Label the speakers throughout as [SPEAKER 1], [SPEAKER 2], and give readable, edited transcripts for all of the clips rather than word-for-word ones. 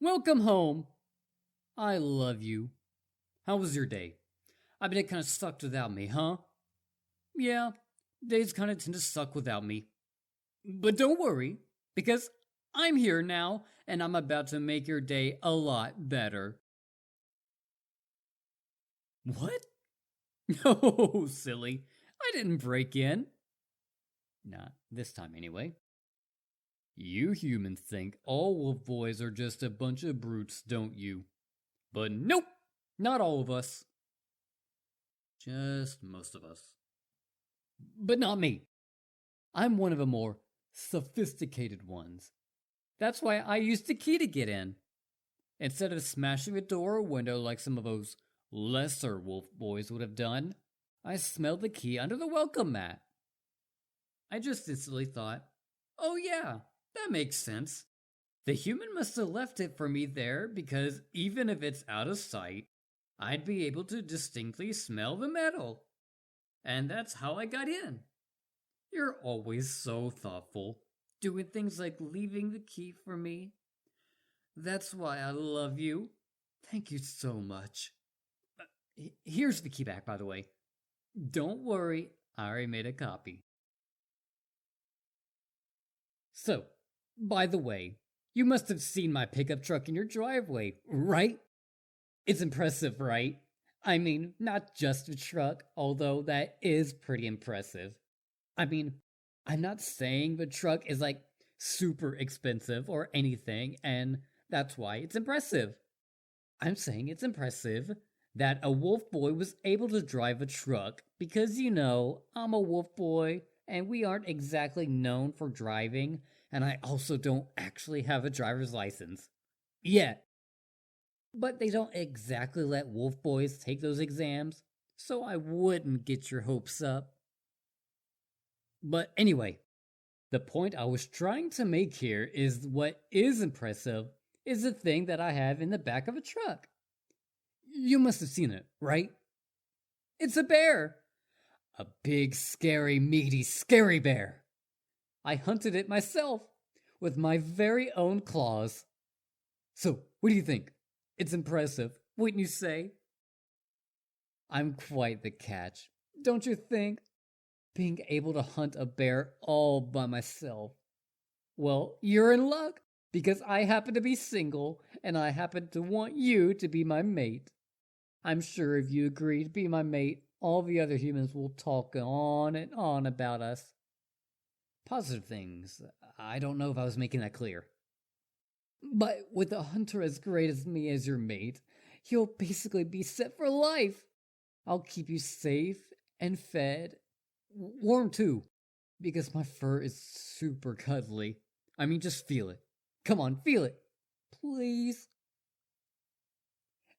[SPEAKER 1] Welcome home. I love you. How was your day? I bet it kind of sucked without me, huh? Yeah, days kind of tend to suck without me. But don't worry, because I'm here now and I'm about to make your day a lot better. What? No, silly. I didn't break in. Not this time, anyway. You humans think all wolf boys are just a bunch of brutes, don't you? But nope, not all of us. Just most of us. But not me. I'm one of the more sophisticated ones. That's why I used the key to get in. Instead of smashing a door or window like some of those lesser wolf boys would have done, I smelled the key under the welcome mat. I just instantly thought, oh yeah, that makes sense. The human must have left it for me there because even if it's out of sight, I'd be able to distinctly smell the metal. And that's how I got in. You're always so thoughtful, doing things like leaving the key for me. That's why I love you. Thank you so much. Here's the key back, by the way. Don't worry, I already made a copy. So, by the way, you must have seen my pickup truck in your driveway, right? It's impressive, right? I mean, not just a truck, although that is pretty impressive. I mean, I'm not saying the truck is like super expensive or anything, and that's why it's impressive. I'm saying it's impressive that a wolf boy was able to drive a truck because, I'm a wolf boy and we aren't exactly known for driving, and I also don't actually have a driver's license. Yet. But they don't exactly let wolf boys take those exams, so I wouldn't get your hopes up. But anyway, the point I was trying to make here is what is impressive is the thing that I have in the back of a truck. You must have seen it, right? It's a bear! A big, scary, meaty, scary bear! I hunted it myself with my very own claws. So, what do you think? It's impressive, wouldn't you say? I'm quite the catch, don't you think? Being able to hunt a bear all by myself. Well, you're in luck, because I happen to be single, and I happen to want you to be my mate. I'm sure if you agree to be my mate, all the other humans will talk on and on about us. Positive things. I don't know if I was making that clear. But with a hunter as great as me as your mate, you'll basically be set for life. I'll keep you safe and fed. Warm too, because my fur is super cuddly. I mean, just feel it. Come on, feel it. Please.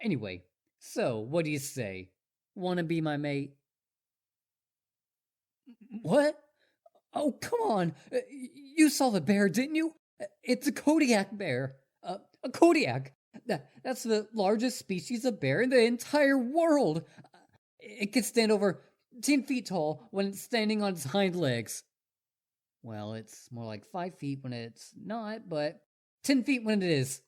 [SPEAKER 1] Anyway, so what do you say? Wanna be my mate? What? Oh, come on. You saw the bear, didn't you? It's a Kodiak bear. A Kodiak. That's the largest species of bear in the entire world. It can stand over 10 feet tall when it's standing on its hind legs. Well, it's more like 5 feet when it's not, but 10 feet when it is.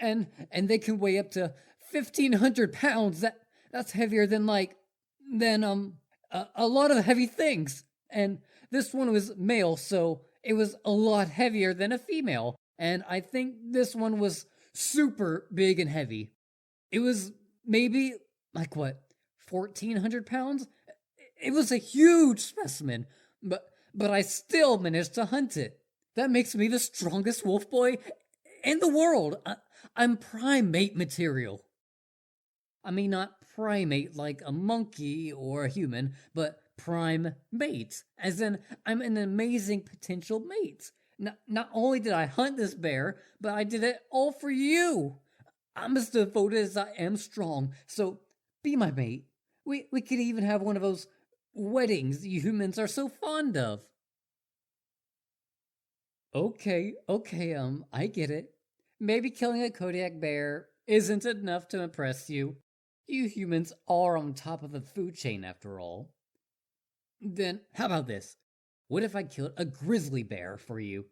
[SPEAKER 1] And they can weigh up to 1,500 pounds. That's heavier than a lot of heavy things. And this one was male, so it was a lot heavier than a female. And I think this one was super big and heavy. It was maybe, 1,400 pounds? It was a huge specimen, but I still managed to hunt it. That makes me the strongest wolf boy in the world. I'm primate material. I mean, not primate like a monkey or a human, but prime mate, as in I'm an amazing potential mate. Not only did I hunt this bear, but I did it all for you. I'm as devoted as I am strong, so be my mate. We could even have one of those weddings you humans are so fond of. Okay, I get it. Maybe killing a Kodiak bear isn't enough to impress you. You humans are on top of the food chain after all. Then, how about this? What if I killed a grizzly bear for you?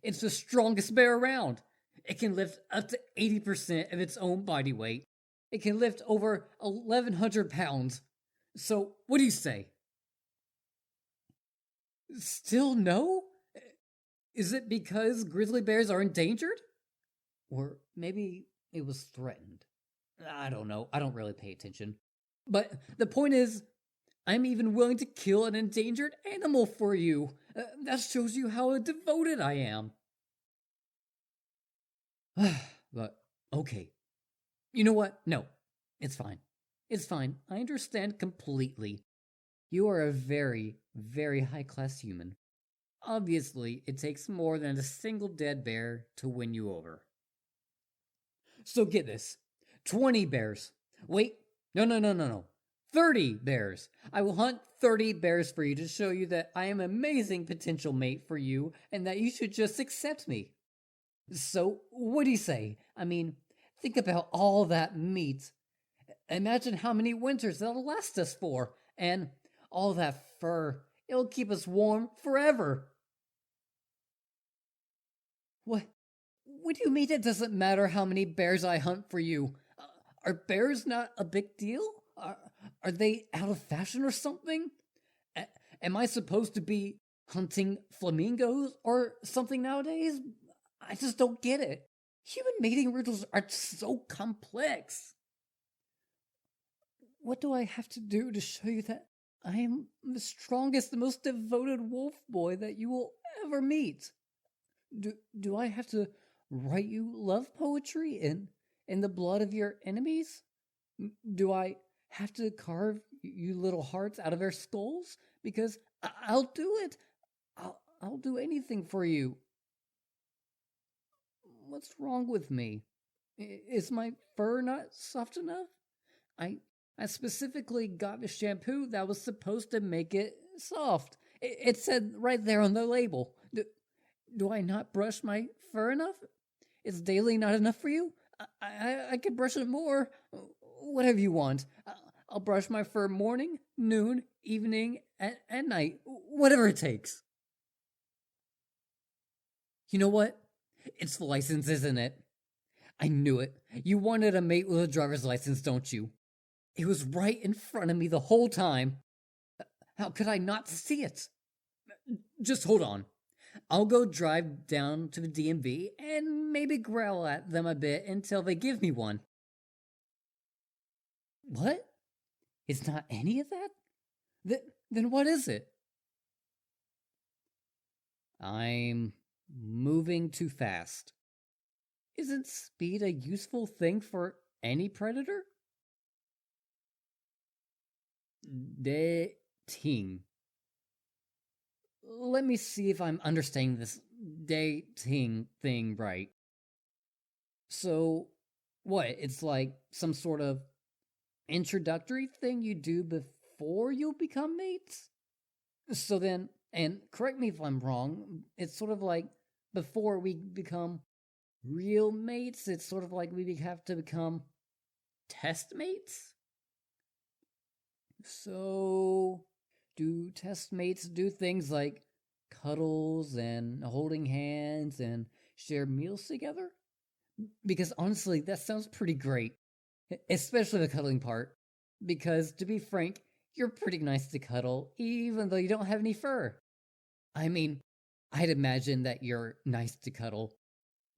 [SPEAKER 1] It's the strongest bear around. It can lift up to 80% of its own body weight. It can lift over 1,100 pounds. So, what do you say? Still no? Is it because grizzly bears are endangered? Or maybe it was threatened? I don't know. I don't really pay attention. But the point is, I'm even willing to kill an endangered animal for you. That shows you how devoted I am. But, okay. You know what? No, it's fine. It's fine. I understand completely. You are a very, very high class human. Obviously, it takes more than a single dead bear to win you over. So get this 20 bears. Wait, no. 30 bears. I will hunt 30 bears for you to show you that I am an amazing potential mate for you and that you should just accept me. So, what do you say? I mean, think about all that meat. Imagine how many winters that'll last us for, and all that fur. It'll keep us warm forever. What? What do you mean it doesn't matter how many bears I hunt for you? Are bears not a big deal? Are they out of fashion or something? Am I supposed to be hunting flamingos or something nowadays? I just don't get it. Human mating rituals are so complex. What do I have to do to show you that I am the strongest, the most devoted wolf boy that you will ever meet? Do I have to write you love poetry in the blood of your enemies? Do I have to carve you little hearts out of their skulls? Because I'll do it. I'll do anything for you. What's wrong with me? Is my fur not soft enough? I specifically got the shampoo that was supposed to make it soft. It said right there on the label. Do I not brush my fur enough? Is daily not enough for you? I could brush it more. Whatever you want. I'll brush my fur morning, noon, evening, and night. Whatever it takes. You know what? It's the license, isn't it? I knew it. You wanted a mate with a driver's license, don't you? It was right in front of me the whole time. How could I not see it? Just hold on. I'll go drive down to the DMV and maybe growl at them a bit until they give me one. What? It's not any of that? Then what is it? I'm moving too fast. Isn't speed a useful thing for any predator? Dating. Let me see if I'm understanding this dating thing right. So, what? It's like some sort of introductory thing you do before you become mates? So then, and correct me if I'm wrong, it's sort of like before we become real mates, it's sort of like we have to become test mates? So, do test mates do things like cuddles and holding hands and share meals together? Because honestly, that sounds pretty great. Especially the cuddling part. Because to be frank, you're pretty nice to cuddle, even though you don't have any fur. I mean, I'd imagine that you're nice to cuddle.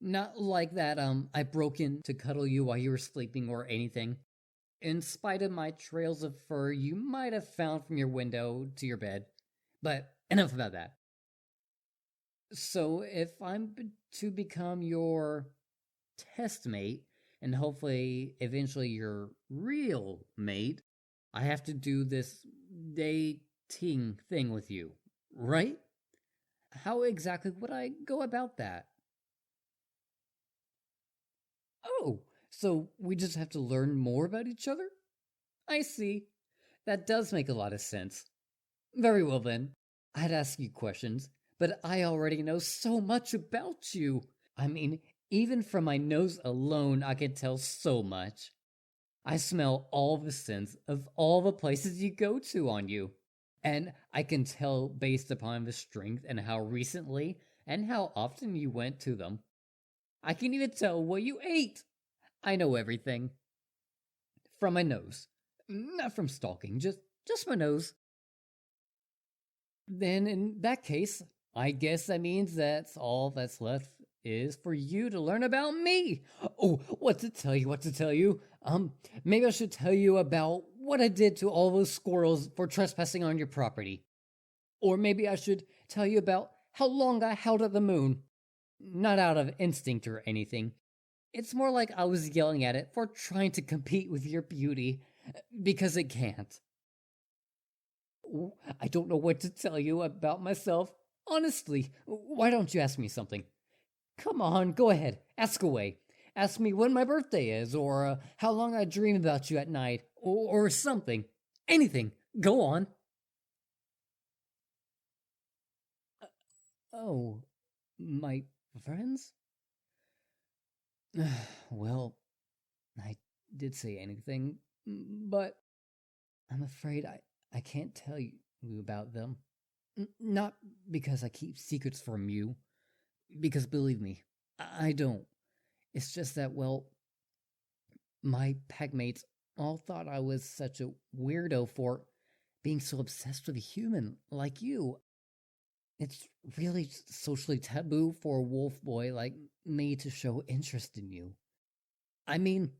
[SPEAKER 1] Not like that, I broke in to cuddle you while you were sleeping or anything. In spite of my trails of fur you might have found from your window to your bed. But enough about that. So, if I'm to become your test mate, and hopefully eventually your real mate, I have to do this dating thing with you, right? How exactly would I go about that? Oh, so we just have to learn more about each other? I see. That does make a lot of sense. Very well then. I'd ask you questions, but I already know so much about you. I mean, even from my nose alone, I can tell so much. I smell all the scents of all the places you go to on you. And I can tell based upon the strength and how recently and how often you went to them. I can even tell what you ate. I know everything. From my nose. Not from stalking, just my nose. Then in that case, I guess that means that's all that's left is for you to learn about me. Oh, what to tell you, what to tell you. Maybe I should tell you about what I did to all those squirrels for trespassing on your property. Or maybe I should tell you about how long I held at the moon. Not out of instinct or anything. It's more like I was yelling at it for trying to compete with your beauty, because it can't. I don't know what to tell you about myself. Honestly, why don't you ask me something? Come on, go ahead, ask away. Ask me when my birthday is, or how long I dream about you at night, or something. Anything. Go on. Oh, my friends? Well, I did say anything, but I'm afraid I can't tell you about them. Not because I keep secrets from you, because believe me, I don't. It's just that, well, my packmates all thought I was such a weirdo for being so obsessed with a human like you. It's really socially taboo for a wolf boy like me to show interest in you. I mean,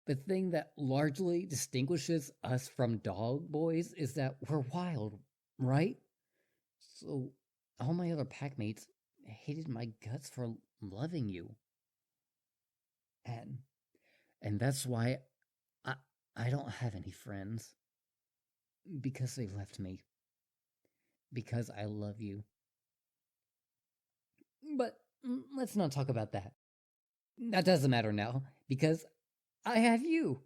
[SPEAKER 1] the thing that largely distinguishes us from dog boys is that we're wild, right? So, all my other packmates hated my guts for loving you. And and that's why I I don't have any friends because they left me because I love you. But let's not talk about that. That doesn't matter now because I have you.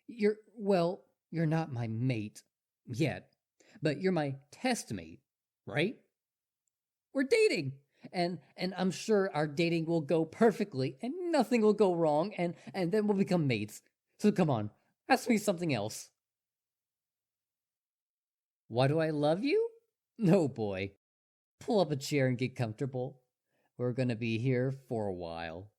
[SPEAKER 1] You're well, you're not my mate yet, but you're my test mate, right? We're dating. And I'm sure our dating will go perfectly and nothing will go wrong and then we'll become mates. So come on, ask me something else. Why do I love you? No, boy. Pull up a chair and get comfortable. We're gonna be here for a while.